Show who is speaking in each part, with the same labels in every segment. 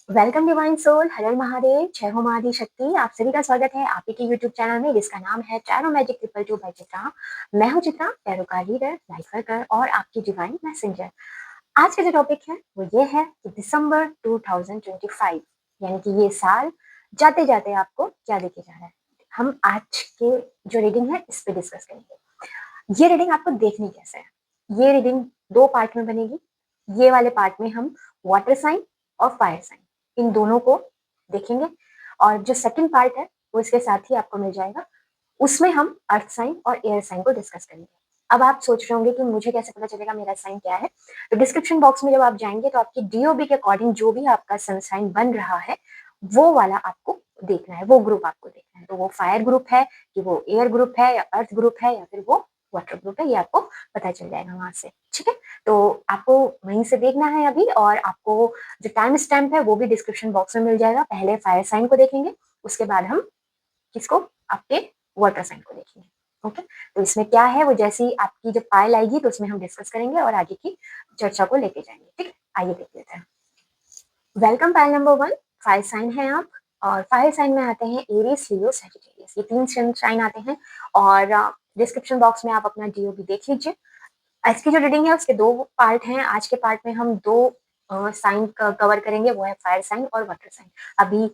Speaker 1: Welcome divine soul, हर हर महादेव, जय हो महादी शक्ति। आप सभी का स्वागत है आप ही के यूट्यूब चैनल में जिसका नाम है tarot magic triple two by Chitra. मैं हूं चित्रा, टैरो का रीडर, लाइफ वर्कर और आपकी डिवाइन मैसेंजर। आज का जो टॉपिक है वो ये है कि दिसंबर 2025 यानी कि ये साल जाते जाते आपको क्या देखे जा रहा है। हम आज के जो रीडिंग है इस पे डिस्कस करेंगे। ये रीडिंग आपको देखनी कैसे है। ये रीडिंग दो पार्ट में बनेगी। ये वाले पार्ट में हम वाटर साइन और फायर साइन इन दोनों को देखेंगे, और जो सेकंड पार्ट है वो इसके साथ ही आपको मिल जाएगा। उसमें हम अर्थ साइन और एयर साइन को डिस्कस करेंगे। अब आप सोच रहे होंगे कि मुझे कैसे पता चलेगा मेरा साइन क्या है। तो डिस्क्रिप्शन बॉक्स में जब आप जाएंगे तो आपकी डीओबी के अकॉर्डिंग जो भी आपका सन साइन बन रहा है वो वाला आपको देखना है, वो ग्रुप आपको देखना है। तो वो फायर ग्रुप है कि वो एयर ग्रुप है या अर्थ ग्रुप है या फिर वो वाटर ग्रुप है, ये आपको पता चल जाएगा वहां से। ठीक है, तो आपको वहीं से देखना है अभी। और आपको जो टाइम स्टैम्प है वो भी डिस्क्रिप्शन बॉक्स में मिल जाएगा। पहले फायर साइन को देखेंगे, उसके बाद हम किसको, आपके वाटर साइन को देखेंगे। ओके, तो इसमें क्या है वो जैसी आपकी जब पायल आएगी तो उसमें हम डिस्कस करेंगे और आगे की चर्चा को लेके जाएंगे। ठीक है, आइए देख लेते हैं। Welcome pile number 1, fire sign है आप। और फायर साइन में आते हैं एरीज, लियो, सैजिटेरियस, ये तीन साइन आते हैं। और डिस्क्रिप्शन बॉक्स में आप अपना डीओबी देख लीजिए। आज की जो रीडिंग है उसके दो पार्ट हैं। आज के पार्ट में हम दो साइन कवर करेंगे, वो है फायर साइन और वाटर साइन। अभी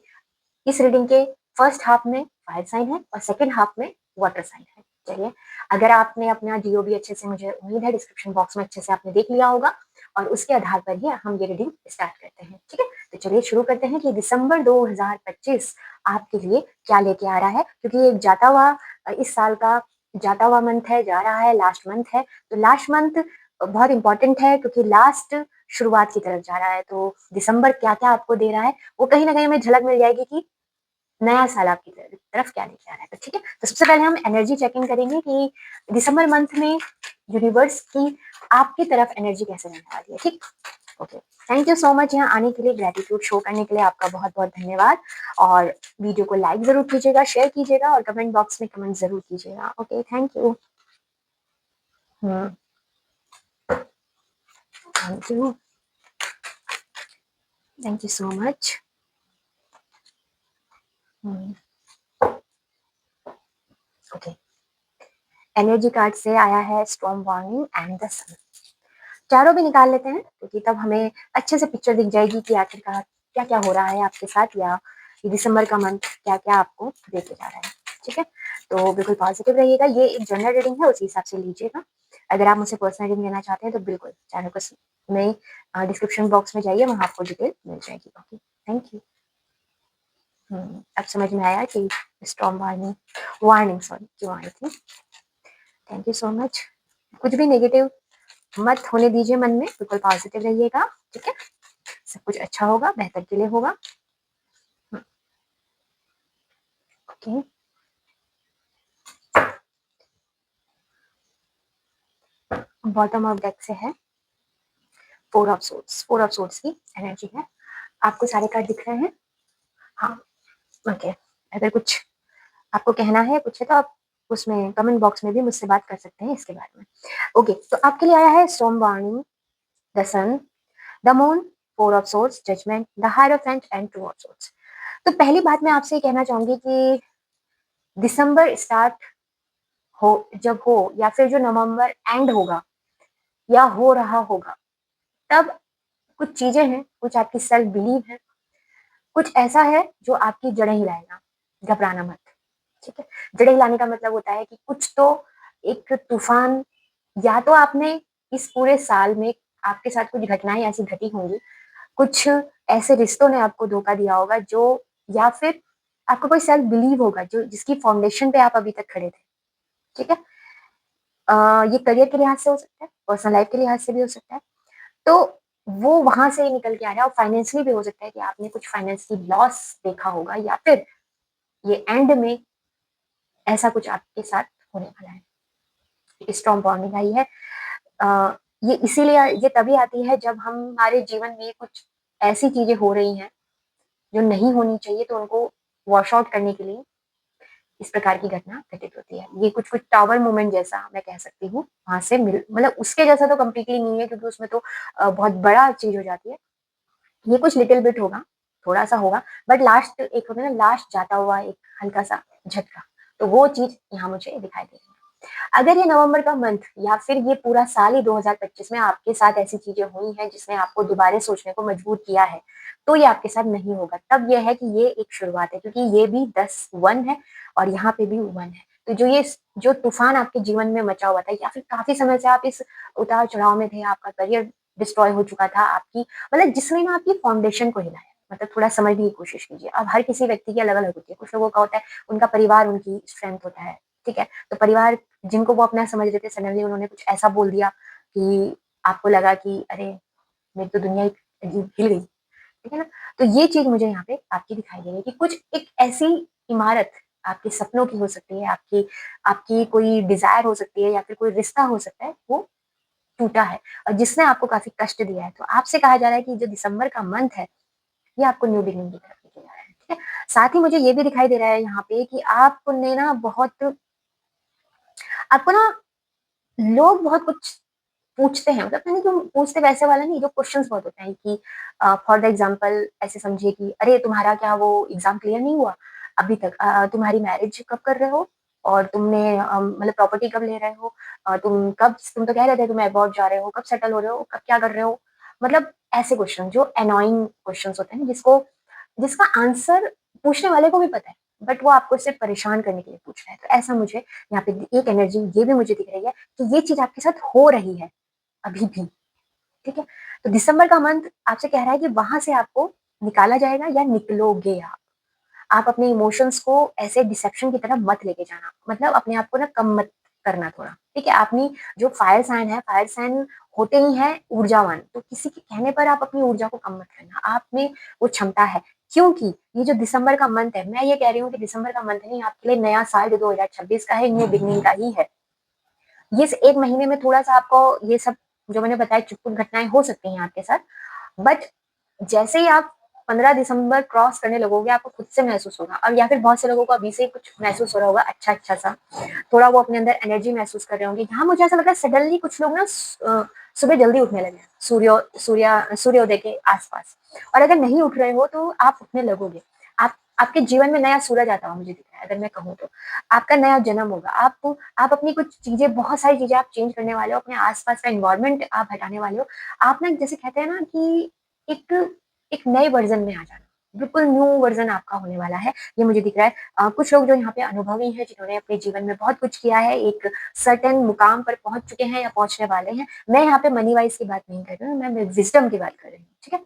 Speaker 1: इस रीडिंग के फर्स्ट हाफ में फायर साइन है और सेकंड हाफ में वाटर साइन है। चलिए, अगर आपने अपना डीओबी अच्छे से, मुझे उम्मीद है डिस्क्रिप्शन बॉक्स में अच्छे से आपने देख लिया होगा, और उसके आधार पर ही हम ये रीडिंग स्टार्ट करते हैं। ठीक है, तो चलिए शुरू करते हैं कि दिसंबर 2025 आपके लिए क्या लेके आ रहा है। क्योंकि एक जाता हुआ इस साल का जाता हुआ मंथ है, जा रहा है, लास्ट मंथ है। तो लास्ट मंथ बहुत इंपॉर्टेंट है क्योंकि लास्ट शुरुआत की तरफ जा रहा है। तो दिसंबर क्या क्या आपको दे रहा है वो कहीं ना कहीं हमें झलक मिल जाएगी कि नया साल आपकी तरफ क्या लेके आ रहा है। तो ठीक है, तो सबसे पहले हम एनर्जी चेकिंग करेंगे कि दिसंबर मंथ में यूनिवर्स की आपकी तरफ एनर्जी कैसे रहने वाली है। ठीक, okay, thank you so much यहाँ आने के लिए, ग्रेटिट्यूड शो करने के लिए आपका बहुत बहुत धन्यवाद। और वीडियो को लाइक जरूर कीजिएगा, शेयर कीजिएगा और कमेंट बॉक्स में कमेंट जरूर कीजिएगा। Okay, thank you. Thank you, thank you so much. Okay, energy card से आया है स्टॉर्म वार्निंग एंड द सन। चारों भी निकाल लेते हैं क्योंकि तब हमें अच्छे से पिक्चर दिख जाएगी कि आखिरकार क्या क्या हो रहा है आपके साथ, या ये दिसंबर का मंथ क्या क्या आपको देके जा रहा है। ठीक है, तो बिल्कुल पॉजिटिव रहिएगा। ये एक जनरल रीडिंग है, उसी हिसाब से लीजिएगा। अगर आप मुझसे पर्सनल रीडिंग लेना चाहते हैं तो बिल्कुल चैनल को में डिस्क्रिप्शन बॉक्स में जाइए, वहाँ आपको डिटेल मिल जाएगी। Okay, thank you. अब समझ में आया कि स्टॉर्म वार्निंग वार्निंग सॉरी क्यों आई थी। Thank you so much. कुछ भी नेगेटिव मत होने दीजिए मन में, बिल्कुल पॉजिटिव रहिएगा। ठीक है, सब कुछ अच्छा होगा, बेहतर के लिए होगा। ओके, बॉटम ऑफ डेक से है four of swords. Four of swords की एनर्जी है। आपको सारे कार्ड दिख रहे हैं? हाँ, ओके। अगर कुछ आपको कहना है, कुछ है, तो आप उसमें कमेंट बॉक्स में भी मुझसे बात कर सकते हैं इसके बारे में। ओके, तो आपके लिए आया है storm warning, the sun, the moon, four of swords, judgement, the hierophant and two of swords. तो पहली बात मैं आपसे कहना चाहूंगी कि दिसंबर स्टार्ट हो जब हो, या फिर जो नवंबर एंड होगा या हो रहा होगा, तब कुछ चीजें हैं, कुछ आपकी सेल्फ बिलीव है, कुछ ऐसा है जो आपकी जड़ें हिलाएगा। घबराना मत। ठीक है, जड़ें हिलाने का मतलब होता है कि कुछ तो एक तूफान, या तो आपने इस पूरे साल में आपके साथ कुछ घटनाएं ऐसी घटी होंगी, कुछ ऐसे रिश्तों ने आपको धोखा दिया होगा, जो, या फिर आपको कोई सेल्फ बिलीव होगा जो जिसकी फाउंडेशन पे आप अभी तक खड़े थे। ठीक है, ये करियर के लिहाज से हो सकता है, पर्सनल लाइफ के लिहाज से भी हो सकता है। तो वो वहां से निकल के आ रहा है। और फाइनेंशियली भी हो सकता है कि आपने कुछ फाइनेंस की लॉस देखा होगा, या फिर ये एंड में ऐसा कुछ आपके साथ होने वाला है। स्ट्रॉन्ग बॉन्डिंग आई है। ये इसीलिए, ये तभी आती है जब हमारे जीवन में कुछ ऐसी चीजें हो रही हैं जो नहीं होनी चाहिए, तो उनको वॉश आउट करने के लिए इस प्रकार की घटना घटित होती है। ये कुछ कुछ टावर मूवमेंट जैसा मैं कह सकती हूँ, वहां से मिल, मतलब उसके जैसा तो कम्प्लीटली नहीं है क्योंकि उसमें तो बहुत बड़ा चीज हो जाती है। ये कुछ लिटिल बिट होगा, थोड़ा-सा होगा, बट लास्ट एक होता है ना, लास्ट जाता हुआ एक हल्का-सा झटका, तो वो चीज़ यहाँ मुझे दिखाई दे रही है। अगर ये नवंबर का मंथ या फिर ये पूरा साल ही 2025 में आपके साथ ऐसी चीज़ें हुई हैं जिसने आपको दोबारा सोचने को मजबूर किया है, तो ये आपके साथ नहीं होगा। तब ये है कि ये एक शुरुआत है, क्योंकि ये भी 10 1 है और यहाँ पे भी 1 है। तो जो तूफ़ान आपके जीवन में मचा हुआ था या फिर काफ़ी समय से आप इस उतार-चढ़ाव में थे, आपका करियर डिस्ट्रॉय हो चुका था, आपकी मतलब जिसने ना आपकी फाउंडेशन को हिलाया। मतलब थोड़ा समझने की कोशिश कीजिए। अब हर किसी व्यक्ति की अलग-अलग होती है। कुछ लोगों का होता है, उनका परिवार उनकी स्ट्रेंथ होता है, ठीक है? तो परिवार जिनको वो अपना समझ रहे थे, सडनली उन्होंने कुछ ऐसा बोल दिया कि आपको लगा कि अरे! मेरी तो दुनिया ही हिल गई, ठीक है ना? तो ये चीज़ मुझे यहाँ पे आपकी दिखाई दे रही है कि कुछ एक ऐसी इमारत आपके सपनों की हो सकती है, आपकी आपकी कोई डिज़ायर हो सकती है या फिर कोई रिश्ता हो सकता है, वो टूटा है और जिसने आपको काफ़ी कष्ट दिया है। तो आपसे कहा जा रहा है कि जो दिसंबर का मंथ है, ये आपको न्यू बिगिनिंग की तरफ लेके जा रहा है, ठीक है? साथ ही मुझे ये भी दिखाई दे रहा है यहाँ पे कि आपने ना बहुत आपको ना लोग बहुत कुछ पूछते हैं, मतलब नहीं क्यों पूछते वैसे वाला नहीं, जो क्वेश्चंस बहुत होते हैं कि फॉर द एग्जांपल ऐसे समझिए कि अरे तुम्हारा क्या वो एग्ज़ाम क्लियर नहीं हुआ अभी तक? तुम्हारी मैरिज कब कर रहे हो? और तुमने मतलब प्रॉपर्टी कब ले रहे हो? तुम तो कह रहे थे तुम अब्रॉड जा रहे हो, कब सेटल हो रहे हो? कब क्या कर रहे हो? मतलब ऐसे क्वेश्चन जो एनोयिंग क्वेश्चन्स होते हैं जिसका आंसर पूछने वाले को भी पता है, बट वो आपको सिर्फ़ परेशान करने के लिए पूछ रहा है। तो ऐसा मुझे यहाँ पे एक एनर्जी ये भी मुझे दिख रही है कि ये चीज़ आपके साथ हो रही है, अभी भी, ठीक है? तो दिसंबर का मंथ आपसे कह रहा है कि वहाँ से आपको निकाला जाएगा या निकलोगे आप। आप अपने इमोशंस को ऐसे डिसेप्शन की तरफ मत लेके जाना। मतलब अपने आप को ना कम मत करना थोड़ा, ठीक है? अपनी जो फायर साइन होते ही हैं ऊर्जावान, तो किसी के कहने पर आप अपनी ऊर्जा को कम मत करना। आप में वो क्षमता है, क्योंकि ये जो दिसंबर का मंथ है, मैं ये कह रही हूँ कि दिसंबर का मंथ नहीं आपके लिए नया साल जो 2026 का है, न्यू बिगिनिंग का ही है। ये इस 1 महीने में थोड़ा-सा आपको ये सब जो मैंने बताया चुटपुट घटनाएँ हो सकती हैं आपके साथ, बट जैसे ही आप 15 दिसंबर क्रॉस करने लगोगे, आपको खुद से महसूस होगा और या फिर बहुत से लोगों को अभी से ही कुछ महसूस हो रहा होगा अच्छा-अच्छा सा। थोड़ा वो अपने अंदर एनर्जी महसूस कर रहे होंगे। यहाँ मुझे ऐसा लग रहा है सडनली कुछ लोग ना सुबह जल्दी उठने लगे हैं, सूर्योदय के आस-पास और अगर नहीं उठ रहे हो तो आप उठने लगोगे। आपके जीवन में नया सूरज आता हुआ मुझे दिख रहा है अगर मैं कहूँ तो। आपका नया जन्म होगा। आप अपनी कुछ चीज़ें बहुत सारी चीज़ें आप चेंज करने वाले हो, अपने आस-पास का एनवायरनमेंट आप हटाने वाले हो। आप ना जैसे कहते हैं ना कि एक एक नए वर्ज़न में आ जाना, बिल्कुल न्यू वर्ज़न आपका होने वाला है, ये मुझे दिख रहा है। कुछ लोग जो यहाँ पे अनुभवी हैं, जिन्होंने अपने जीवन में बहुत कुछ किया है, एक सर्टेन मुकाम पर पहुँच चुके हैं या पहुँचने वाले हैं। मैं यहाँ पे मनी वाइज़ की बात नहीं कर रही हूँ, मैं विज़डम की बात कर रही हूँ, ठीक है?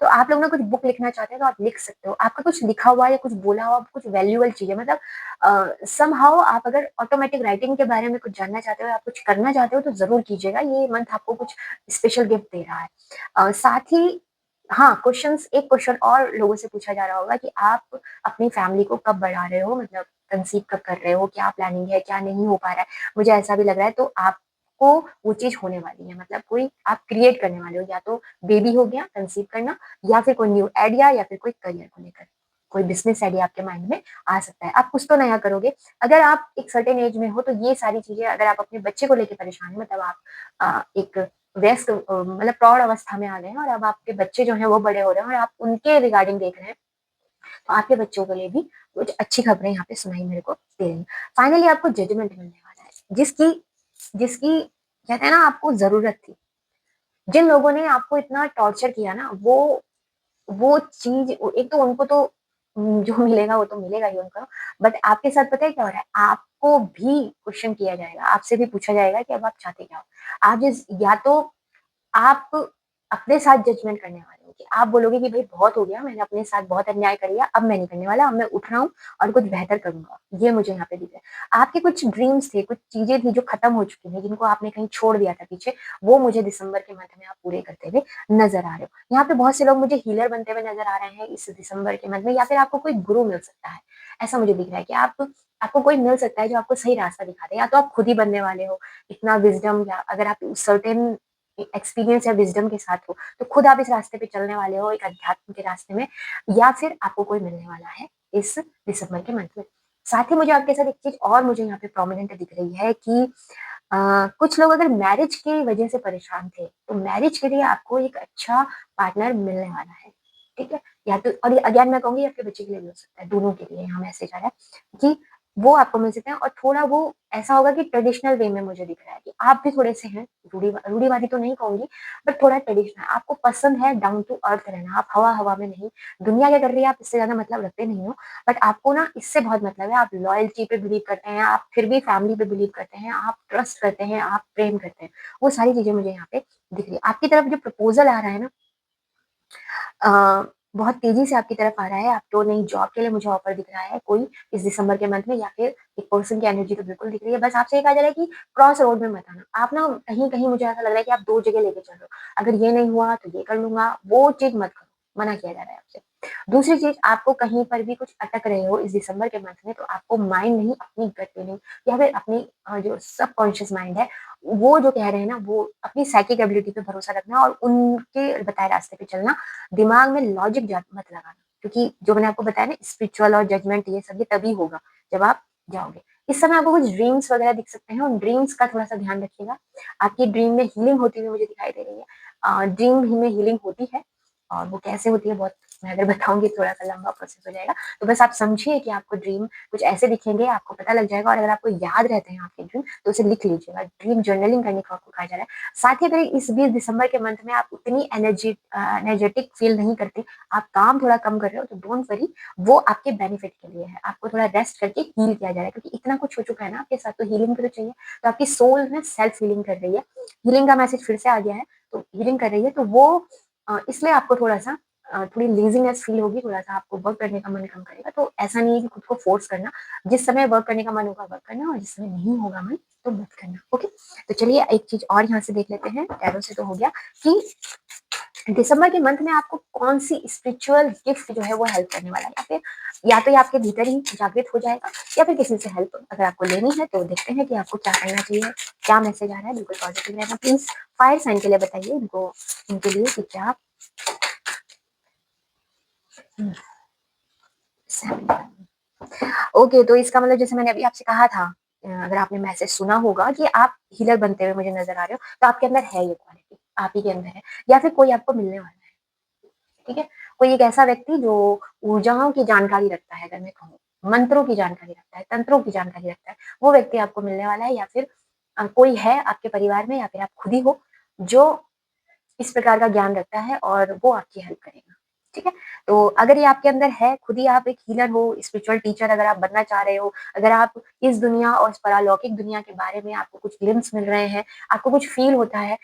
Speaker 1: तो आप लोग ना कुछ बुक लिखना चाहते हैं, तो आप लिख सकते हो। आपका कुछ लिखा हुआ या कुछ बोला हुआ कुछ वैल्यूएबल चीज़ है, मतलब समहाउ आप अगर ऑटोमैटिक राइटिंग के बारे में कुछ जानना चाहते हो या कुछ करना चाहते हो, तो ज़रूर कीजिएगा। ये मंथ आपको कुछ स्पेशल गिफ्ट दे रहा है। साथ ही हाँ, एक क्वेश्चन और लोगों से पूछा जा रहा होगा कि आप अपनी फैमिली को कब बढ़ा रहे हो? मतलब कंसीव कब कर रहे हो? क्या प्लानिंग है? क्या नहीं हो पा रहा है? मुझे ऐसा भी लग रहा है, तो आपको वो चीज़ होने वाली है। मतलब कोई आप क्रिएट करने वाले हो, या तो बेबी हो गया, कंसीव करना, या फिर कोई न्यू आइडिया या फिर कोई करियर को लेकर। कोई बिज़नेस आइडिया आपके माइंड में आ सकता है। आप कुछ तो नया करोगे। अगर आप एक सर्टेन एज में हो, तो ये सारी चीज़ें अगर आप अपने बच्चे को लेके परेशान हैं, मतलब आप एक मतलब प्रौढ़ अवस्था में आ गए हैं और अब आपके बच्चे जो हैं वो बड़े हो रहे हैं और आप उनके रिगार्डिंग देख रहे हैं, तो आपके बच्चों के लिए भी कुछ अच्छी खबरें यहाँ पे सुनाई मेरे को दे रही हैं। फाइनली आपको जजमेंट मिलने वाला है, जिसकी जिसकी कहते हैं ना आपको ज़रूरत थी। जिन लोगों ने आपको इतना टॉर्चर किया ना, वो चीज़ एक तो उनको तो जो मिलेगा वो तो मिलेगा ही उनको, बट आपके साथ पता है क्या हो रहा है? आपको भी क्वेश्चन किया जाएगा, आपसे भी पूछा जाएगा कि अब आप चाहते क्या हो? आप जिस या तो आप अपने साथ जजमेंट करने वाले हो कि आप बोलोगे कि भई बहुत हो गया, मैंने अपने साथ बहुत अन्याय कर लिया, अब मैं नहीं करने वाला, अब मैं उठ रहा हूँ और कुछ बेहतर करूँगा। ये मुझे यहाँ पे दिख रहा है। आपके कुछ ड्रीम्स थे, कुछ चीज़ें थी जो खत्म हो चुकी थी, जिनको आपने कहीं छोड़ दिया था पीछे, वो मुझे दिसंबर के मंथ में आप पूरे करते हुए नज़र आ रहे हो। यहाँ पे बहुत से लोग मुझे हीलर बनते हुए नज़र आ रहे हैं इस दिसंबर के मंथ में, या फिर आपको कोई गुरु मिल सकता है। ऐसा मुझे दिख रहा है कि आपको कोई मिल सकता है जो आपको सही रास्ता दिखा दे, या तो आप खुद ही बनने वाले हो, इतना विज़डम, या अगर आप सर्टेन एक्सपीरियंस या विज़डम के साथ हो, तो खुद आप इस रास्ते पे चलने वाले हो, एक अध्यात्म के रास्ते में, या फिर आपको कोई मिलने वाला है इस दिसंबर के मंथ में। साथ ही मुझे आपके साथ एक चीज़ और मुझे यहाँ पे प्रोमिनेंट दिख रही है कि कुछ लोग अगर मैरिज की वजह से परेशान थे, तो मैरिज के लिए आपको एक अच्छा पार्टनर मिलने वाला है, ठीक है? या तो और अगेन मैं कहूँगी आपके बच्चे के लिए भी हो सकता है, दोनों के लिए यहाँ मैसेज आ रहा है कि वो आपको मिल सकते हैं और थोड़ा वो ऐसा होगा कि ट्रेडिशनल वे में मुझे दिख रहा है कि आप भी थोड़े-से हैं, रूढ़िवादी तो नहीं कहूँगी, बट थोड़ा ट्रेडिशनल। आपको पसंद है डाउन टू अर्थ रहना, आप हवा-हवा में नहीं, दुनिया क्या कर रही है आप इससे ज़्यादा मतलब रखते नहीं हो, बट आपको ना इससे बहुत मतलब है, आप लॉयल्टी पे बिलीव करते हैं, आप फिर भी फैमिली पे बिलीव करते हैं, आप ट्रस्ट करते हैं, आप प्रेम करते हैं। वो सारी चीज़ें मुझे यहाँ पे दिख रही है। आपकी तरफ जो प्रपोज़ल आ रहा है ना अ, बहुत तेज़ी से आपकी तरफ आ रहा है, आपको नई जॉब के लिए मुझे ऑफ़र दिख रहा है कोई इस दिसंबर के मंथ में या फिर एक पर्सन की एनर्जी तो बिल्कुल दिख रही है। बस आपसे ये कहा जा रहा है कि क्रॉस रोड में मत आना। आप ना कहीं-कहीं मुझे ऐसा लग रहा है कि आप 2 जगह लेके चल रहे हो। अगर ये नहीं हुआ तो ये कर लूँगा, वो चीज़ मत करो, मना किया जा रहा है आपसे। दूसरी चीज़ आपको कहीं पर भी कुछ अटक रहे हो इस दिसंबर के मंथ में तो आपको माइंड नहीं अपनी गट फीलिंग या फिर अपनी जो सबकॉन्शियस माइंड है वो जो कह रहे हैं ना वो अपनी साइकिक एबिलिटी पे भरोसा रखना और उनके बताए रास्ते पे चलना। दिमाग में लॉजिक मत लगाना क्योंकि जो मैंने आपको बताया ना स्पिरिचुअल और जजमेंट ये सब ये तभी होगा जब आप जाओगे। इस समय आपको कुछ ड्रीम्स वगैरह दिख सकते हैं, उन ड्रीम्स का थोड़ा-सा ध्यान रखिएगा। आपकी ड्रीम में हीलिंग होती हुई मुझे दिखाई दे रही है। ड्रीम में हीलिंग होती है और वो कैसे होती है बहुत मैं अगर बताऊँगी थोड़ा-सा लंबा प्रोसेस हो जाएगा। तो बस आप समझिए कि आपको ड्रीम कुछ ऐसे दिखेंगे, आपको पता लग जाएगा और अगर आपको याद रहते हैं आपके ड्रीम तो उसे लिख लीजिएगा। ड्रीम जर्नलिंग करने को आपको कहा जा रहा है। साथ ही अगर इस 20 दिसंबर के मंथ में आप उतनी एनर्जेटिक फील नहीं करते, आप काम थोड़ा कम कर रहे हो तो डोंट वरी वो आपके बेनिफिट के लिए है। आपको थोड़ा रेस्ट करके हील किया जा रहा है क्योंकि इतना कुछ हो चुका है ना आपके साथ तो हीलिंग भी तो चाहिए। तो आपकी सोल ना सेल्फ हीलिंग कर रही है। हीलिंग का मैसेज फिर से आ गया है, तो हीलिंग कर रही है तो वो इसलिए आपको थोड़ा-सा थोड़ी लेज़ीनेस फील होगी, थोड़ा-सा आपको वर्क करने का मन कम करेगा। तो ऐसा नहीं है कि खुद को फोर्स करना, जिस समय वर्क करने का मन होगा वर्क करना और जिस समय नहीं होगा मन तो मत करना, ओके? तो चलिए एक चीज़ और यहाँ से देख लेते हैं, टैरो से तो हो गया कि दिसंबर के मंथ में आपको कौन-सी स्पिरिचुअल गिफ्ट जो है वो हेल्प करने वाला है या तो ये आपके भीतर ही जागृत हो जाएगा या फिर किसी से हेल्प अगर आपको लेनी है तो देखते हैं कि आपको क्या करना चाहिए, क्या मैसेज आ रहा है, बिल्कुल पॉजिटिव रहना। प्लीज़ फायर साइन के लिए बताइए इनके लिए कि क्या हुँ, 7 ओके, तो इसका मतलब जैसे मैंने अभी आपसे कहा था अगर आपने मैसेज सुना होगा कि आप हीलर बनते हुए मुझे नज़र आ रहे हो, तो आपके अंदर है ये क्वालिटी, आप ही के अंदर है या फिर कोई आपको मिलने वाला है, ठीक है? कोई एक ऐसा व्यक्ति जो ऊर्जाओं की जानकारी रखता है अगर मैं कहूँ, मंत्रों की जानकारी रखता है, तंत्रों की जानकारी रखता है, वो व्यक्ति आपको मिलने वाला है या फिर कोई है आपके परिवार में या फिर आप खुद ही हो, जो इस प्रकार का ज्ञान रखता है और वो आपकी हेल्प करेगा, ठीक है? तो अगर ये आपके अंदर है, खुद ही आप एक हीलर हो, स्पिरिचुअल टीचर अगर आप बनना चाह रहे हो, अगर आप इस दुनिया और इस पारलौकिक दुनिया के बारे में आपको कुछ ग्लिम्प्स मिल रहे हैं, आपको कुछ फ़ील होता है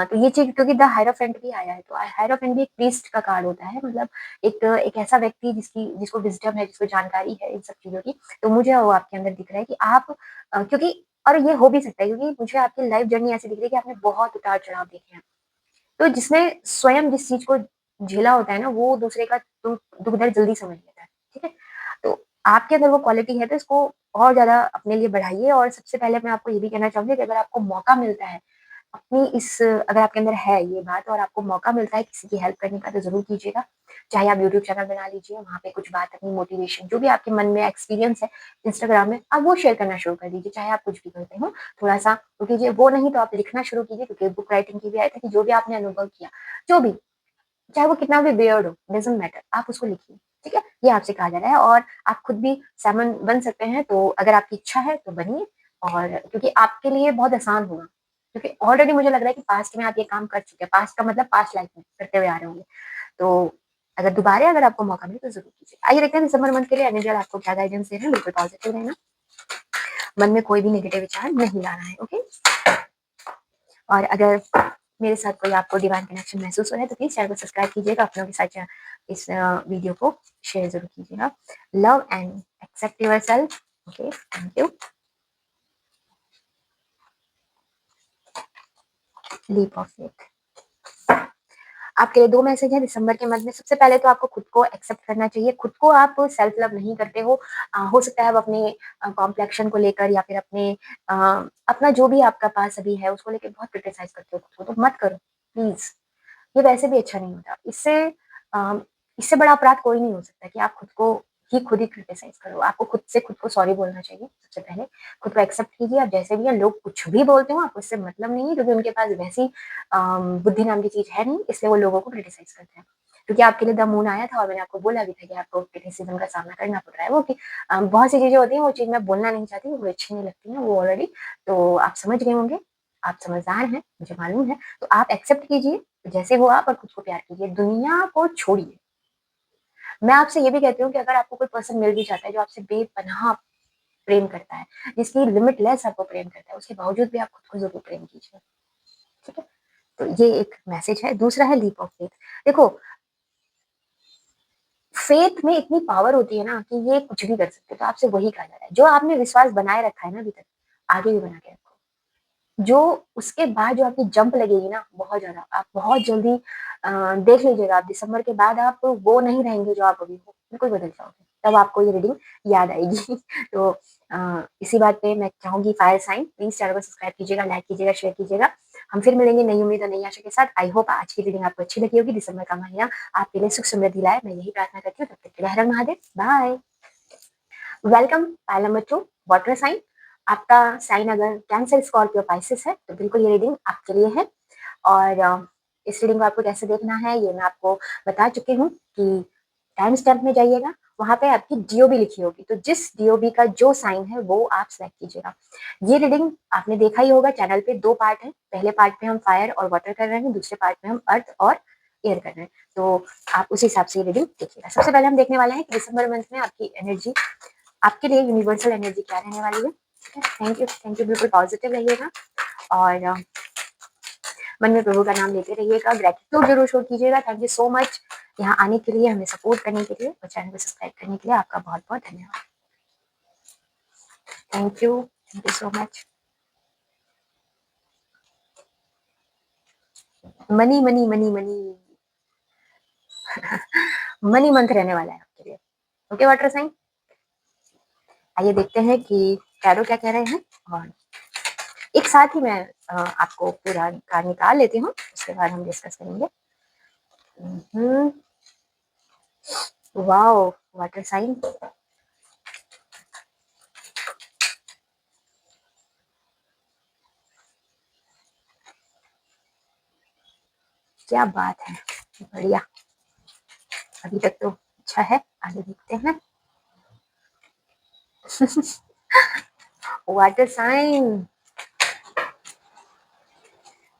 Speaker 1: तो ये चीज़ क्योंकि द हायरोफेंट भी आया है, तो हायरोफेंट भी एक प्रीस्ट का कार्ड होता है, मतलब एक एक ऐसा व्यक्ति जिसको विज़डम है, जिसको जानकारी है इन सब चीज़ों की, तो मुझे वो आपके अंदर दिख रहा है कि आप क्योंकि और ये हो भी सकता है क्योंकि मुझे आपकी लाइफ़ जर्नी ऐसी दिख रही है कि आपने बहुत उतार-चढ़ाव देखे हैं। तो जिसने स्वयं जिस चीज़ को झेला होता है ना, वो दूसरे का दुःख दर्द जल्दी समझ लेता है, ठीक है? तो आपके अंदर वो क्वालिटी है तो इसको और ज़्यादा अपने लिए बढ़ाइए और सबसे पहले मैं आपको ये भी कहना चाहूँगी कि अगर आपको मौका मिलता है, अपनी इस अगर आपके अंदर है ये बात और आपको मौका मिलता है किसी की हेल्प करने का तो ज़रूर कीजिएगा। चाहे आप यूट्यूब चैनल बना लीजिए, वहाँ पे कुछ बात अपनी मोटिवेशन जो भी आपके मन में एक्सपीरियंस है इंस्टाग्राम में, आप वो शेयर करना शुरू कर दीजिए, चाहे आप कुछ भी करते हो। थोड़ा-सा तो कीजिए, वो नहीं तो आप लिखना शुरू कीजिए क्योंकि बुक राइटिंग की भी आयत है कि जो भी आपने अनुभव किया, जो भी, चाहे वो कितना भी वियर्ड हो, डज़न्ट मैटर, आप उसको लिखिए, ठीक है? ये आपसे कहा जा रहा है और आप खुद भी शैमन बन सकते हैं, तो अगर आपकी इच्छा है तो बनिए और क्योंकि आपके लिए बहुत आसान होगा, क्योंकि ऑलरेडी मुझे लग रहा है कि पास्ट में आप ये काम कर चुके हैं, पास्ट का मतलब पास्ट लाइफ में करते हुए आ रहे होंगे। तो अगर दोबारा अगर आपको मौका मिले तो ज़रूर कीजिए। आइए देखते हैं दिसंबर मंथ के लिए एनर्जी आपको क्या गाइडेंस दे रहे हैं, बिल्कुल पॉजिटिव रहना, मन में कोई भी नेगेटिव विचार नहीं लाना है, ओके? और अगर मेरे साथ कोई आपको डिवाइन कनेक्शन महसूस हो रहा है तो प्लीज़ चैनल को सब्सक्राइब कीजिएगा, अपनों के साथ इस वीडियो को शेयर ज़रूर कीजिएगा। Love and accept yourself, okay, thank you. Leap of faith. आपके लिए 2 मैसेज हैं दिसंबर के मंथ में। सबसे पहले तो आपको खुद को एक्सेप्ट करना चाहिए। खुद को आप सेल्फ लव नहीं करते हो। हो सकता है आप अपने कॉम्प्लेक्शन को लेकर या फिर अ, अपना जो भी आपका पास अभी है उसको लेके बहुत क्रिटिसाइज़ करते हो खुद को, तो मत करो प्लीज़। ये वैसे भी अच्छा नहीं होता। अ, इससे बड़ा अपराध कोई नहीं हो सकता कि आप खुद ही क्रिटिसाइज़ करो। आपको खुद से खुद को सॉरी बोलना चाहिए सबसे पहले। खुद को एक्सेप्ट कीजिए आप जैसे भी हैं, लोग कुछ भी बोलते हो आपको इससे मतलब नहीं है क्योंकि उनके पास वैसी बुद्धि नाम की चीज़ है नहीं, इसलिए वो लोगों को क्रिटिसाइज़ करते हैं। क्योंकि आपके लिए द मून आया था और मैंने आपको बोला भी था कि आपको क्रिटिसिज्म का सामना करना पड़ रहा है। वो कि बहुत सी चीज़ें होती हैं, वो चीज़ मैं बोलना नहीं चाहती, वो अच्छी नहीं लगती हैं वो ऑलरेडी। तो आप समझ गए होंगे, आप समझदार हैं, मुझे मालूम है। तो आप एक्सेप्ट कीजिए जैसे हो आप और खुद को प्यार कीजिए, दुनिया को छोड़िए। मैं आपसे ये भी कहती हूँ कि अगर आपको कोई पर्सन मिल भी जाता है जो आपसे बेपनाह प्रेम करता है, जिसकी लिमिटलेस आपको प्रेम करता है, उसके बावजूद भी आप खुद को ज़रूर प्रेम कीजिए, ठीक है? तो ये एक मैसेज है। दूसरा है लीप ऑफ फेथ। देखो, फेथ में इतनी पावर होती है ना कि ये कुछ भी कर सकते हैं, तो आपसे वही कहा जा रहा है। जो आपने विश्वास बनाए रखा है ना अभी तक, आगे भी बना के रखो। जो उसके बाद जो आपकी जंप लगेगी ना बहुत ज़्यादा, आप बहुत जल्दी देख लीजिएगा, आप दिसंबर के बाद आप वो नहीं रहेंगे जो आप अभी हो, बिल्कुल बदल जाओगे। तब आपको ये रीडिंग याद आएगी। तो इसी बात पे मैं चाहूँगी फायर साइन प्लीज़ चैनल को सब्सक्राइब कीजिएगा, लाइक कीजिएगा, शेयर कीजिएगा। हम फिर मिलेंगे नई उम्मीद और नई आशा के साथ। आई होप आज की रीडिंग आपको अच्छी लगी होगी। दिसंबर का महीना आपके लिए सुख समृद्धि लाए, मैं यही प्रार्थना करती हूँ। तब तक के लिए हर हर Mahadev, bye. Welcome pile number 2 water sign. आपका साइन अगर कैंसर, स्कॉर्पियो, पाइसेस है तो बिल्कुल ये रीडिंग आपके लिए है। और इस रीडिंग को आपको कैसे देखना है ये मैं आपको बता चुकी हूँ कि टाइम स्टैम्प में जाइएगा, वहाँ पे आपकी डीओबी लिखी होगी, तो जिस डीओबी का जो साइन है वो आप सेलेक्ट कीजिएगा। ये रीडिंग आपने देखा ही होगा, चैनल पे 2 पार्ट है। पहले पार्ट में हम फायर और वाटर कर रहे हैं, दूसरे पार्ट में हम अर्थ और एयर कर रहे हैं। तो आप उस हिसाब से ये रीडिंग देखिएगा। सबसे पहले हम देखने वाले हैं कि दिसंबर मंथ में आपकी एनर्जी, आपके लिए यूनिवर्सल एनर्जी क्या रहने वाली है। ठीक है, थैंक यू, बिल्कुल पॉजिटिव रहिएगा और मन में प्रभु का नाम लेते रहिएगा। ग्रेटिट्यूड जरूर शो कीजिएगा। थैंक यू सो मच यहाँ आने के लिए, हमें सपोर्ट करने के लिए और चैनल को सब्सक्राइब करने के लिए आपका बहुत बहुत धन्यवाद। Thank you so much. Money money money money money month रहने वाला है आपके लिए। ओके वाटर साइन, आइए देखते हैं कि टैरो क्या कह रहे हैं और एक साथ ही मैं आपको पूरा कार्ड निकाल लेती हूँ, उसके बाद हम डिस्कस करेंगे। वाओ वाटर साइन, क्या बात है, बढ़िया। अभी तक तो अच्छा है, आगे देखते हैं। Water sign,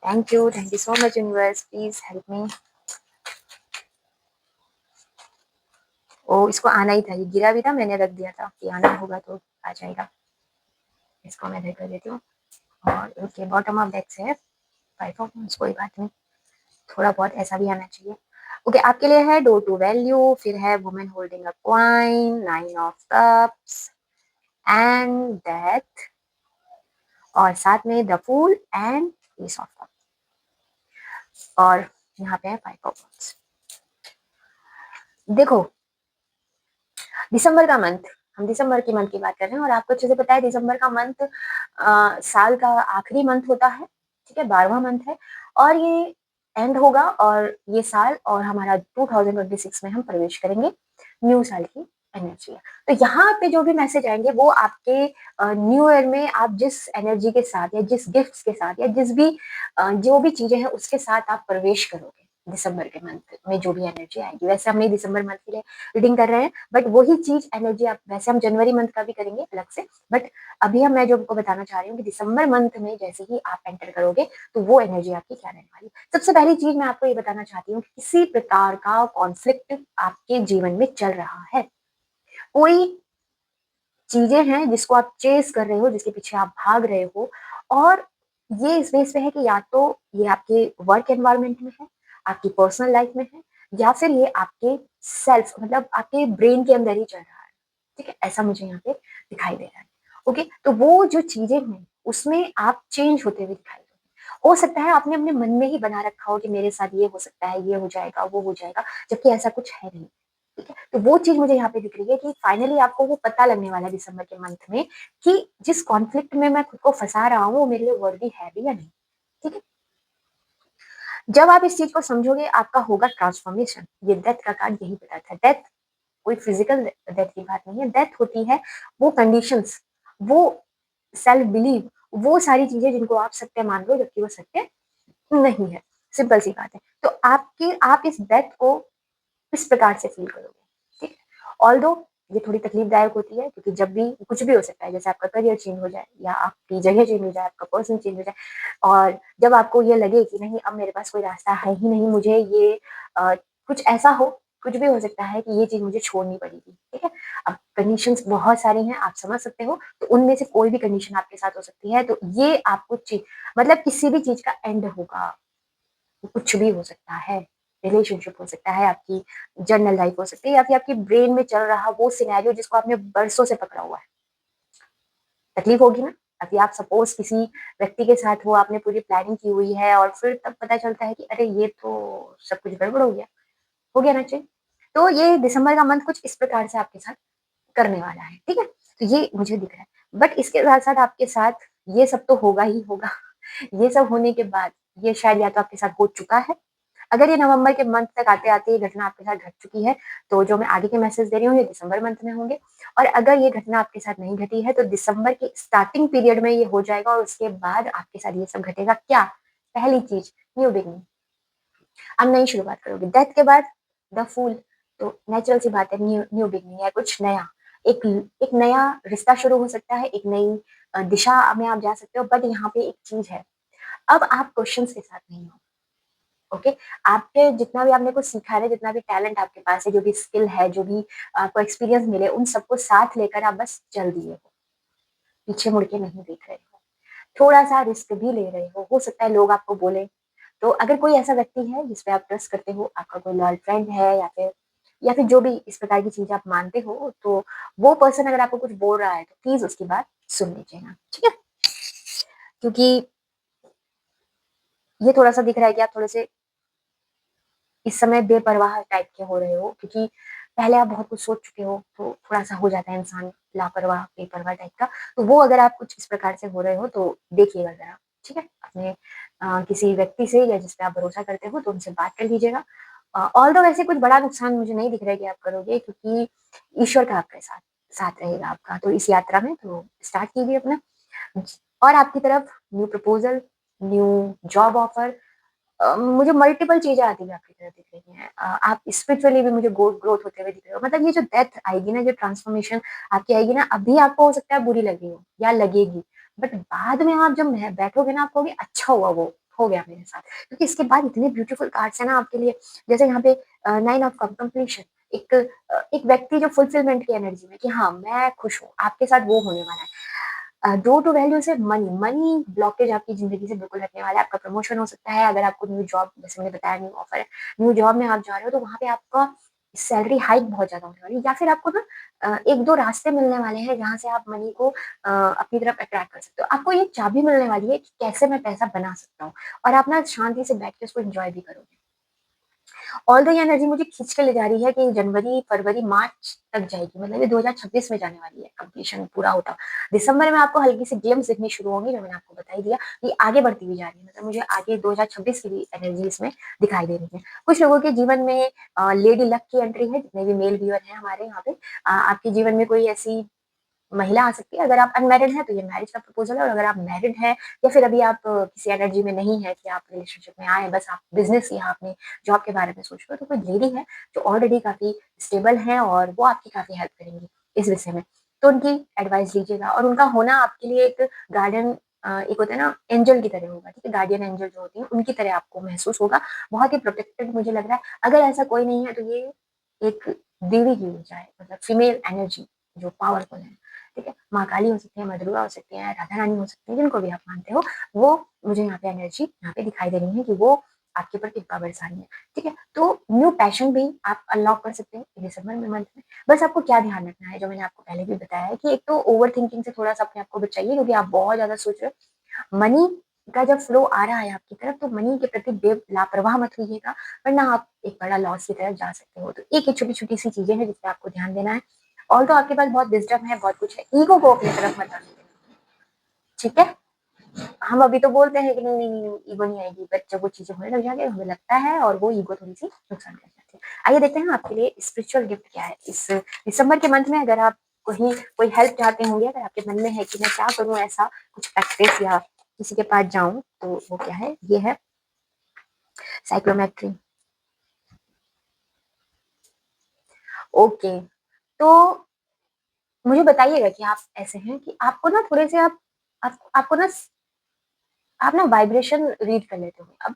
Speaker 1: thank you so much universe, please help me. ओ इसको आना ही था, ये गिरा भी था, मैंने रख दिया था कि आना होगा तो आ जाएगा। इसको मैं इधर कर देती हूँ और ओके बॉटम ऑफ डेक से है परफॉर्मेंस, कोई बात नहीं, थोड़ा बहुत ऐसा भी आना चाहिए। ओके आपके लिए है डोर टू वैल्यू, फिर है women holding a coin, 9 of cups and death और साथ में the fool and piece of cup और यहाँ पे है 5 ऑफ वांड्स। देखो दिसंबर का मंथ, हम दिसंबर की मंथ की बात कर रहे हैं और आपको अच्छे से पता है दिसंबर का मंथ साल का आखिरी मंथ होता है, ठीक है, 12वां मंथ है और ये एंड होगा और ये साल और हमारा 2026 में हम प्रवेश करेंगे, न्यू साल की एनर्जी है। तो यहाँ पे जो भी मैसेज आएंगे वो आपके न्यू ईयर में आप जिस एनर्जी के साथ या जिस गिफ्ट्स के साथ या जिस भी जो भी चीजें हैं उसके साथ आप प्रवेश करोगे दिसंबर के मंथ में, जो भी एनर्जी आएगी। वैसे हम नहीं दिसंबर मंथ के लिए रीडिंग कर रहे हैं बट वही चीज एनर्जी आप, वैसे हम जनवरी मंथ का भी करेंगे अलग से, बट अभी हम मैं जो आपको बताना चाह रही हूँ कि दिसंबर मंथ में जैसे ही आप एंटर करोगे तो वो एनर्जी आपकी क्या रहने वाली है। सबसे पहली चीज मैं आपको ये बताना चाहती हूँ कि किसी प्रकार का कॉन्फ्लिक्ट आपके जीवन में चल रहा है, कोई चीजें हैं जिसको आप चेस कर रहे हो, जिसके पीछे आप भाग रहे हो और ये इस बेस पे है कि या तो ये आपके वर्क एनवायरनमेंट में है, आपकी पर्सनल लाइफ में है या फिर ये आपके सेल्फ मतलब आपके ब्रेन के अंदर ही चल रहा है। ठीक है, ऐसा मुझे यहाँ पे दिखाई दे रहा है। ओके, तो वो जो चीजें हैं उसमें आप चेंज होते हुए दिखाई दो। हो सकता है आपने अपने मन में ही बना रखा हो कि मेरे साथ ये हो सकता है, ये हो जाएगा, वो हो जाएगा, जबकि ऐसा कुछ है नहीं। ठीक है, तो वो चीज मुझे यहाँ पे दिख रही है कि फाइनली आपको वो पता लगने वाला है दिसंबर के मंथ में कि जिस कॉन्फ्लिक्ट में मैं खुद को फंसा रहा हूँ वो मेरे लिए वर्दी है भी या नहीं। ठीक है, जब आप इस चीज को समझोगे आपका होगा ट्रांसफॉर्मेशन। ये डेथ का कार्ड यही बताता है। डेथ कोई फिजिकल डेथ की बात नहीं है, डेथ होती है वो कंडीशंस, वो सेल्फ बिलीव, वो सारी चीजें जिनको आप सत्य मान लो जबकि वो सत्य नहीं है। सिंपल सी बात है। तो आपके आप इस डेथ को इस प्रकार से फ़ील करोगे, ठीक है? ऑल्दो ये थोड़ी तकलीफ़दायक होती है क्योंकि जब भी कुछ भी हो सकता है, जैसे आपका करियर चेंज हो जाए या आपकी जगह चेंज हो जाए, आपका पर्सन चेंज हो जाए और जब आपको ये लगे कि नहीं अब मेरे पास कोई रास्ता है ही नहीं, मुझे ये कुछ ऐसा हो, कुछ भी हो सकता है कि ये चीज़ मुझे छोड़नी पड़ेगी, ठीक है? अब कंडीशंस बहुत सारी हैं, आप समझ सकते हो, तो उनमें से कोई भी कंडीशन आपके साथ हो सकती है, तो ये आपको मतलब किसी भी चीज़ का एंड होगा, कुछ भी हो सकता है, रिलेशनशिप हो सकता है, आपकी जर्नल लाइफ हो सकती है या फिर आपकी ब्रेन में चल रहा वो सिनेरियो जिसको आपने बरसों से पकड़ा हुआ है। तकलीफ होगी ना? अभी आप सपोज़ किसी व्यक्ति के साथ हो, आपने पूरी प्लानिंग की हुई है और फिर तब पता चलता है कि अरे! ये तो सब कुछ गड़बड़ हो गया ना चेक। तो ये दिसंबर का मंथ कुछ इस प्रकार से आपके साथ करने वाला है, ठीक है? तो ये मुझे दिख रहा है। बट इसके साथ-साथ आपके साथ ये सब तो होगा ही होगा। ये सब होने के बाद ये शायद या तो आपके साथ हो चुका है, अगर ये नवंबर के मंथ तक आते-आते ये घटना आपके साथ घट चुकी है, तो जो मैं आगे के मैसेज दे रही हूँ ये दिसंबर मंथ में होंगे और अगर ये घटना आपके साथ नहीं घटी है, तो दिसंबर के स्टार्टिंग पीरियड में ये हो जाएगा और उसके बाद आपके साथ ये सब घटेगा। क्या? पहली चीज़ न्यू बिगिनिंग। आप नई शुरुआत करोगे। डेथ के बाद द फूल तो नेचुरल सी बात है न्यू न्यू बिगिनिंग है कुछ नया। एक एक नया रिश्ता शुरू हो सकता है, एक नई दिशा में आप जा सकते हो बट यहाँ पे एक चीज़ है, अब आप क्वेश्चन्स के साथ नहीं हो, ओके? आपके जितना भी आपने कुछ सीखा है, जितना भी टैलेंट आपके पास है, जो भी स्किल है, जो भी आपको एक्सपीरियंस मिले, उन सबको साथ लेकर आप बस चल दिए हो, पीछे मुड़ के नहीं देख रहे हो। थोड़ा-सा रिस्क भी ले रहे हो सकता है लोग आपको बोलें तो अगर कोई ऐसा व्यक्ति है जिस पे आप ट्रस्ट करते हो, आपका कोई लॉयल फ्रेंड है या फिर जो भी इस प्रकार की चीज़ें आप मानते हो, तो वो पर्सन अगर आपको कुछ बोल रहा है, तो प्लीज़ उसकी बात सुन लीजिएगा, ठीक है? क्योंकि ये थोड़ा-सा दिख रहा है कि आप थोड़े-से इस समय बेपरवाह टाइप के हो रहे हो क्योंकि पहले आप बहुत कुछ सोच चुके हो, तो थोड़ा-सा हो जाता है इंसान लापरवाह, बेपरवाह टाइप का। तो वो अगर आप कुछ इस प्रकार से हो रहे हो, तो देखिएगा ज़रा, ठीक है? अपने किसी व्यक्ति से या जिस पे आप भरोसा करते हो, तो उनसे बात कर लीजिएगा। ऑल्दो वैसे कुछ बड़ा नुकसान मुझे नहीं दिख रहा है कि आप करोगे क्योंकि ईश्वर का आपके साथ साथ रहेगा आपका। तो इस यात्रा में तो स्टार्ट कीजिए अपना और आपकी तरफ new proposal, new job offer मुझे मल्टीपल चीज़ें आती हुई आपकी तरफ दिख रही हैं। आप स्पिरिचुअली भी मुझे ग्रोथ होते हुए दिख रहे हो। मतलब ये जो डेथ आएगी ना, जो ट्रांसफॉर्मेशन आपकी आएगी ना, अभी आपको हो सकता है बुरी लगी हो या लगेगी, बट बाद में आप जब बैठोगे ना, आप कहोगे अच्छा हुआ वो हो गया मेरे साथ। क्योंकि इसके बाद इतने ब्यूटीफुल कार्ड्स हैं ना आपके लिए, जैसे यहाँ पे 9 ऑफ कप कंप्लीशन एक व्यक्ति जो फुलफिलमेंट की एनर्जी में कि हाँ, मैं खुश हूँ, आपके साथ वो होने वाला है। डो टू वैल्यू से मनी ब्लॉकेज आपकी ज़िंदगी से बिल्कुल हटने वाला है, आपका प्रमोशन हो सकता है, अगर आपको न्यू जॉब जैसे मैंने बताया न्यू ऑफर है, न्यू जॉब में आप जा रहे हो तो वहाँ पे आपका सैलरी हाइक बहुत ज़्यादा होने वाली है या फिर आपको ना 1-2 रास्ते मिलने वाले हैं जहाँ से आप मनी को अपनी तरफ अट्रैक्ट कर सकते हो। आपको ये चाबी मिलने वाली है कि कैसे मैं पैसा बना सकता हूँ और आप ना शांति से बैठ के उसको एन्जॉय भी करोगे। ऑल्दो ये एनर्जी मुझे खींच के ले जा रही है कि जनवरी, फरवरी, मार्च तक जाएगी मतलब ये 2026 में जाने वाली है कंप्लीशन पूरा होता। दिसंबर में आपको हल्की-सी ग्लिम्प्स दिखनी शुरू होंगी जो मैंने आपको बता ही दिया, ये आगे बढ़ती हुई जा रही है मतलब मुझे आगे 2026 की भी एनर्जी इसमें दिखाई दे रही है। कुछ लोगों के जीवन में लेडी लक की एंट्री है, जितने भी मेल व्यूअर हैं हमारे यहाँ पे आपके जीवन में कोई ऐसी महिला आ सकती है। अगर आप अनमैरिड हैं तो ये मैरिज का प्रपोज़ल है और अगर आप मैरिड हैं या फिर अभी आप किसी एनर्जी में नहीं है कि आप रिलेशनशिप में आए, बस आप बिज़नेस या अपने जॉब के बारे में सोच रहे हो, तो कोई लेडी है जो ऑलरेडी काफ़ी स्टेबल हैं और वो आपकी काफ़ी हेल्प करेंगी इस विषय में। तो उनकी एडवाइस लीजिएगा और उनका होना आपके लिए एक गार्डियन एक होता है ना एंजल की तरह होगा, ठीक है? गार्डियन एंजल जो होती हैं, उनकी तरह आपको महसूस होगा। बहुत ही प्रोटेक्टेड मुझे लग रहा है। अगर ऐसा कोई नहीं है तो ये एक देवी की ऊर्जा है मतलब फीमेल एनर्जी जो पावरफुल है। ठीक है? माँ काली हो सकती है, माँ दुर्गा हो सकती हैं, राधा रानी हो सकती हैं, जिनको भी आप मानते हो, वो मुझे यहाँ पे एनर्जी यहाँ पे दिखाई दे रही है कि वो आपके ऊपर कृपा बरसा रही है, ठीक है? तो न्यू पैशन भी आप अनलॉक कर सकते हैं दिसंबर में मंथ में। बस आपको क्या ध्यान रखना है, जो मैंने आपको पहले भी बताया है कि एक तो ओवरथिंकिंग से थोड़ा-सा अपने आप को बचाइए क्योंकि आप बहुत ज़्यादा सोच रहे हो। मनी का जब फ्लो आ रहा है आपकी तरफ, तो मनी के प्रति लापरवाह मत होइएगा, वरना आप एक बड़ा लॉस की तरफ जा सकते हो। तो एक-एक छोटी-छोटी सी चीज़ें हैं जिस पे आपको ध्यान देना है। ऑल्दो आपके पास बहुत विज़डम है, बहुत कुछ है, ईगो को अपनी तरफ मत आने देना, ठीक है? हम अभी तो बोलते हैं कि नहीं, ईगो नहीं आएगी, बट जब वो चीज़ें होने लग जाएँगी, हमें लगता है और वो ईगो थोड़ी-सी नुकसान कर जाती है। आइए देखते हैं आपके लिए स्पिरिचुअल गिफ्ट क्या है। इस दिसंबर के मंथ में अगर आप कहीं कोई हेल्प चाहते होंगे, अगर आपके मन में है कि मैं क्या करूँ ऐसा कुछ प्रैक्टिस या किसी के पास जाऊँ, तो वो क्या है? ये है साइक्लोमेट्री। ओके, तो मुझे बताइएगा कि आप ऐसे हैं कि आपको ना थोड़े से आप आपको ना आप ना वाइब्रेशन रीड कर लेते हो। अब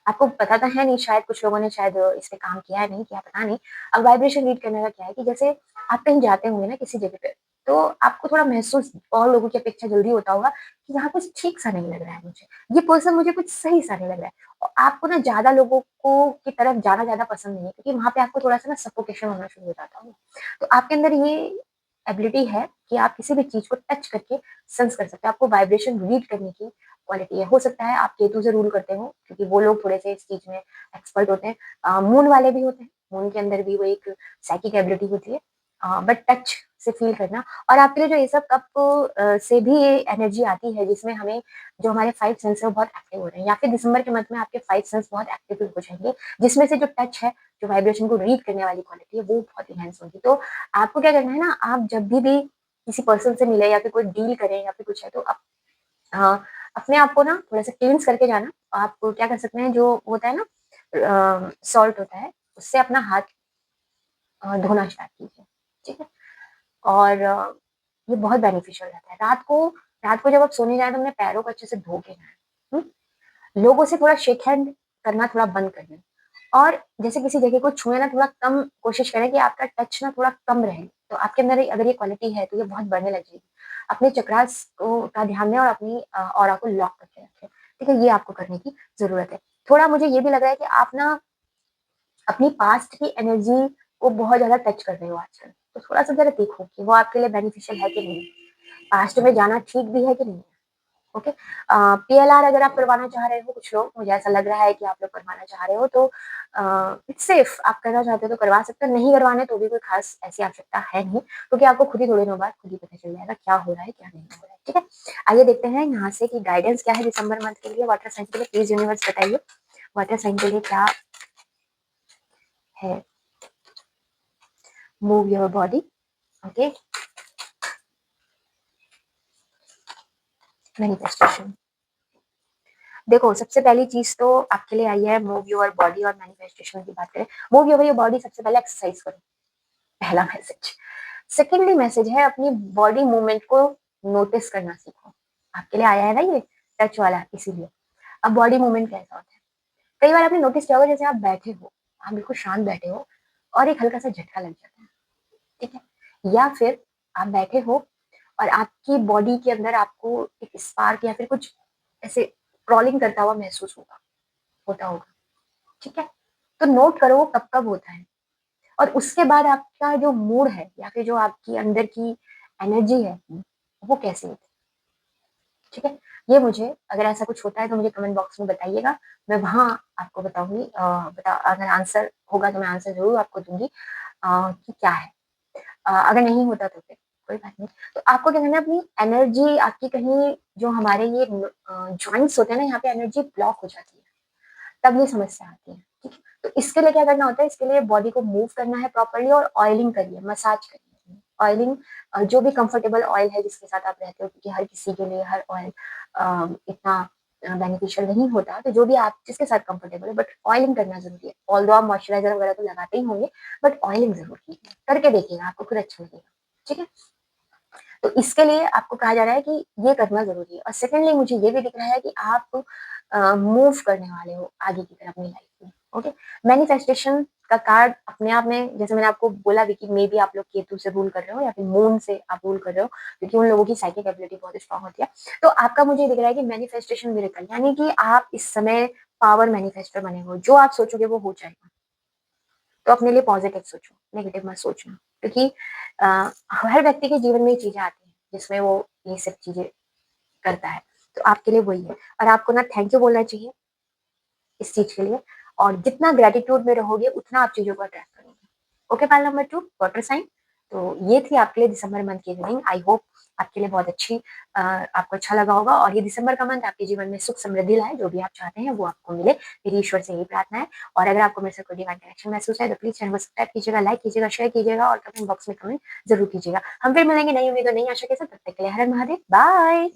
Speaker 1: आपको पता तो है नहीं, शायद कुछ लोगों ने शायद इस पे काम किया है, नहीं किया पता नहीं। अब वाइब्रेशन रीड करने का क्या है कि जैसे आप कहीं जाते होंगे ना किसी जगह पे, तो आपको थोड़ा महसूस और लोगों की अपेक्षा जल्दी होता होगा कि यहाँ कुछ ठीक सा नहीं लग रहा है मुझे, ये पर्सन मुझे कुछ सही सा नहीं लग रहा है। और आपको ना ज़्यादा लोगों को की तरफ जाना ज़्यादा पसंद नहीं है, क्योंकि वहाँ पे आपको थोड़ा-सा ना सफोकेशन होना शुरू हो जाता होगा। तो आपके अंदर ये एबिलिटी है कि आप किसी भी चीज़ को टच करके सेंस कर सकते हैं। आपको वाइब्रेशन रीड करने की क्वालिटी है। हो सकता है आप केतु से रूल करते हो, क्योंकि वो लोग थोड़े से इस चीज़ में एक्सपर्ट होते हैं। मून वाले भी होते हैं, मून के अंदर भी वो एक साइकिक एबिलिटी होती है। बट टच से फ़ील करना, और आपके लिए जो ये सब कप से भी ये एनर्जी आती है, जिसमें हमें जो हमारे 5 सेंस है वो बहुत एक्टिव हो रहे हैं, या फिर दिसंबर के मंथ में आपके 5 सेंस बहुत एक्टिव हो जाएँगे, जिसमें से जो टच है, जो वाइब्रेशन को रीड करने वाली क्वालिटी है, वो बहुत एनहांस होगी। तो आपको क्या करना है ना, आप जब भी किसी पर्सन से मिले या फिर कोई डील करें या फिर कुछ है, तो आप हाँ, अपने आप को ना थोड़ा-सा क्लींस करके जाना। आप क्या कर सकते हैं, जो होता है ना सॉल्ट होता है, उससे अपना हाथ धोना स्टार्ट कीजिए, ठीक है? और ये बहुत बेनिफिशियल रहता है। रात को जब आप सोने जाएँ तो अपने पैरों को अच्छे से धो के जाएँ, हुँ? लोगों से थोड़ा शेक हैंड करना थोड़ा बंद कर दें, और जैसे किसी जगह को छुए ना, थोड़ा कम कोशिश करें कि आपका टच ना थोड़ा कम रहे। तो आपके अंदर अगर ये क्वालिटी है, तो ये बहुत बढ़ने लग जाएगी। अपने चक्रास को का ध्यान दें और अपनी ऑरा को लॉक करके रखें। ठीक है? ये आपको करने की ज़रूरत है। थोड़ा मुझे ये भी लग रहा है कि आप ना अपनी पास्ट की एनर्जी को बहुत ज़्यादा टच कर रहे हो आजकल। तो थोड़ा-सा ज़रा देखो कि वो आपके लिए बेनिफिशियल है कि नहीं? पास्ट में जाना ठीक भी है कि नहीं? ओके। पीएलआर अगर आप करवाना चाह रहे हो, कुछ लोग, मुझे ऐसा लग रहा है कि आप लोग करवाना चाह रहे हो, तो इट्स सेफ, आप करना चाहते हो तो करवा सकते हो, नहीं करवाने तो भी कोई खास ऐसी आवश्यकता है नहीं, क्योंकि आपको खुद ही थोड़े दिनों बाद खुद ही पता चल जाएगा क्या हो रहा है, क्या नहीं हो रहा है, ठीक है? आइए देखते हैं यहाँ से कि गाइडेंस क्या है दिसंबर मंथ के लिए वाटर साइन के लिए। प्लीज़ यूनिवर्स बताइए वाटर साइन के लिए क्या है? Move your body. Okay, manifestation. देखो, सबसे पहली चीज़ तो आपके लिए आई है मूव योर बॉडी, और मैनिफेस्टेशन की बात करें, मूव योर बॉडी, सबसे पहले एक्सरसाइज करो, पहला मैसेज। सेकेंडली मैसेज है अपनी बॉडी मूवमेंट को नोटिस करना सीखो। आपके लिए आया है ना ये टच वाला, इसीलिए। अब बॉडी मूवमेंट कैसा होता है? कई बार आपने नोटिस किया होगा, जैसे आप बैठे हो, आप बिल्कुल शांत बैठे हो और एक हल्का सा झटका लग जाता है, ठीक है? या फिर आप बैठे हो और आपकी बॉडी के अंदर आपको एक स्पार्क या फिर कुछ ऐसे क्राउलिंग करता हुआ महसूस होता होगा, ठीक है? तो नोट करो वो कब-कब होता है, और उसके बाद आपका जो मूड है या फिर जो आपकी अंदर की एनर्जी है, वो कैसी होती है, ठीक है? ये मुझे, अगर ऐसा कुछ होता है तो मुझे कमेंट बॉक्स में बताइएगा, मैं वहाँ आपको बताऊँगी, अगर आंसर होगा तो मैं आंसर ज़रूर आपको दूँगी कि क्या है। अगर नहीं होता तो फिर कोई बात नहीं। तो आपको क्या करना है, अपनी एनर्जी आपकी कहीं, जो हमारे ये जॉइंट्स होते हैं ना, यहाँ पे एनर्जी ब्लॉक हो जाती है। तब ये समस्या आती है, ठीक है? तो इसके लिए क्या करना होता है, इसके लिए बॉडी को मूव करना है प्रॉपर्ली, और ऑयलिंग करिए, मसाज करिए। ऑयलिंग, जो भी कंफर्टेबल ऑयल है जिसके साथ आप रहते हो, क्योंकि हर किसी के लिए हर ऑयल इतना बेनिफिशियल नहीं होता, तो जो भी आप जिसके साथ कंफर्टेबल है, बट ऑयलिंग करना ज़रूरी है। ऑल्दो आप मॉइस्चराइज़र वगैरह तो लगाते ही होंगे, बट ऑयलिंग ज़रूर कीजिए। करके देखिएगा, आपको खुद अच्छा लगेगा, ठीक है? तो इसके लिए आपको कहा जा रहा है कि ये करना ज़रूरी है, और सेकेंडली मुझे ये भी दिख रहा है कि आप मूव करने वाले हो आगे की तरफ अपनी लाइफ में, ओके? मैनिफेस्टेशन का कार्ड अपने आप में, जैसे मैंने आपको बोला भी कि मेबी आप लोग केतु से रूल कर रहे हो या फिर मून से आप रूल कर रहे हो, क्योंकि उन लोगों की साइकिक एबिलिटी बहुत स्ट्रांग होती है। तो आपका मुझे दिख रहा है कि मैनिफेस्टेशन मिरेकल, यानी कि आप इस समय पावर मैनिफेस्टर बने हो, जो आप सोचोगे वो हो जाएगा। तो अपने लिए पॉजिटिव सोचो, नेगेटिव मत सोचना, क्योंकि अ, हर व्यक्ति के जीवन में ये चीज़ें आती हैं, जिसमें वो ये सब चीज़ें करता है। तो आपके लिए वही है, और आपको ना थैंक यू बोलना चाहिए इस चीज़ के लिए, और जितना ग्रैटिट्यूड में रहोगे, उतना आप चीज़ों को अट्रैक्ट करोगे। ओके, पाल नंबर 2 वाटर साइन। तो ये थी आपके लिए दिसंबर मंथ की रीडिंग। आई होप आपके लिए बहुत अच्छी, आपको अच्छा लगा होगा, और ये दिसंबर का मंथ आपके जीवन में सुख समृद्धि लाए, जो भी आप चाहते हैं वो आपको मिले। मेरी ईश्वर से यही प्रार्थना है, और अगर आपको मेरे से कोई डिवाइन कनेक्शन महसूस है तो प्लीज़ चैनल को सब्सक्राइब कीजिएगा, लाइक कीजिएगा, शेयर कीजिएगा, और कमेंट बॉक्स में कमेंट ज़रूर कीजिएगा। हम फिर मिलेंगे नई उम्मीद और नई आशा के साथ, तब तक के लिए हर हर महादेव, बाय।